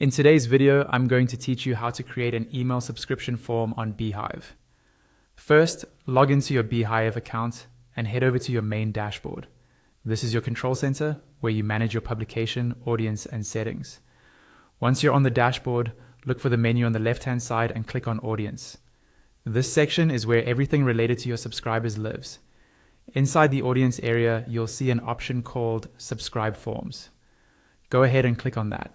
In today's video, I'm going to teach you how to create an email subscription form on Beehiiv. First, log into your Beehiiv account and head over to your main dashboard. This is your control center where you manage your publication, audience, and settings. Once you're on the dashboard, look for the menu on the left-hand side and click on Audience. This section is where everything related to your subscribers lives. Inside the audience area, you'll see an option called Subscribe Forms. Go ahead and click on that.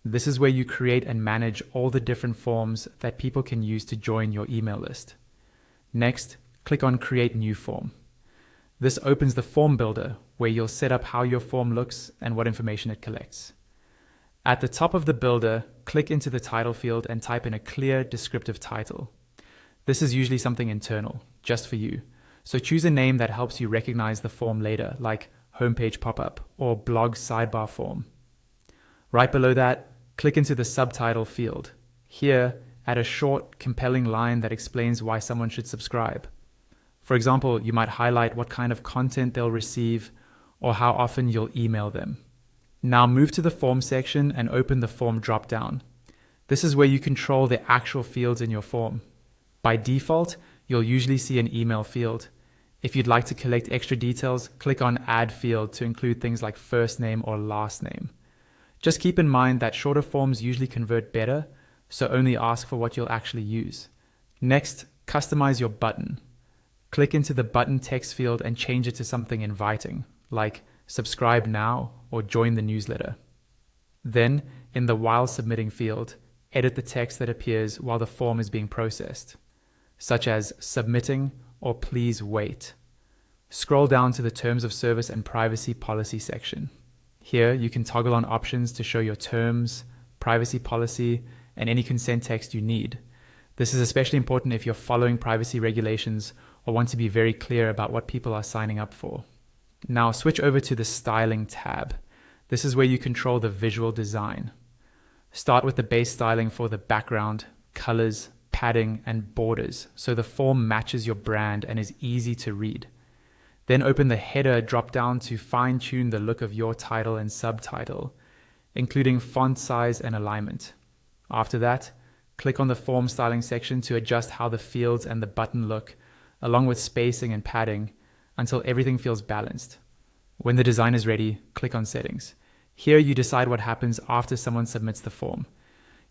This is where you create and manage all the different forms that people can use to join your email list. Next, click on Create New Form. This opens the form builder where you'll set up how your form looks and what information it collects. At the top of the builder, click into the title field and type in a clear, descriptive title. This is usually something internal, just for you. So choose a name that helps you recognize the form later, like Homepage Pop-up or Blog Sidebar Form. Right below that, click into the subtitle field. Here, add a short, compelling line that explains why someone should subscribe. For example, you might highlight what kind of content they'll receive or how often you'll email them. Now move to the form section and open the form drop-down. This is where you control the actual fields in your form. By default, you'll usually see an email field. If you'd like to collect extra details, click on Add Field to include things like first name or last name. Just keep in mind that shorter forms usually convert better, so only ask for what you'll actually use. Next, customize your button. Click into the button text field and change it to something inviting, like subscribe now or join the newsletter. Then, in the while submitting field, edit the text that appears while the form is being processed, such as submitting or please wait. Scroll down to the Terms of Service and Privacy Policy section. Here, you can toggle on options to show your terms, privacy policy, and any consent text you need. This is especially important if you're following privacy regulations or want to be very clear about what people are signing up for. Now switch over to the Styling tab. This is where you control the visual design. Start with the base styling for the background, colors, padding, and borders, so the form matches your brand and is easy to read. Then open the header drop-down to fine-tune the look of your title and subtitle, including font size and alignment. After that, click on the form styling section to adjust how the fields and the button look, along with spacing and padding, until everything feels balanced. When the design is ready, click on Settings. Here you decide what happens after someone submits the form.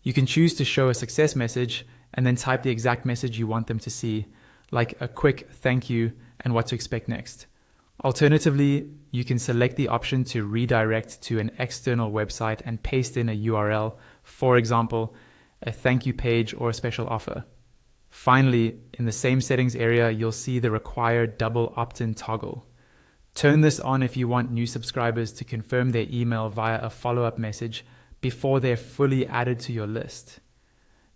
You can choose to show a success message and then type the exact message you want them to see, like a quick thank you and what to expect next. Alternatively, you can select the option to redirect to an external website and paste in a URL, for example, a thank you page or a special offer. Finally, in the same settings area, you'll see the required double opt-in toggle. Turn this on if you want new subscribers to confirm their email via a follow-up message before they're fully added to your list.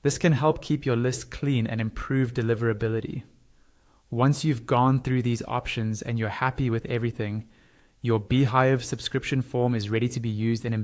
This can help keep your list clean and improve deliverability. Once you've gone through these options and you're happy with everything, your Beehiiv subscription form is ready to be used and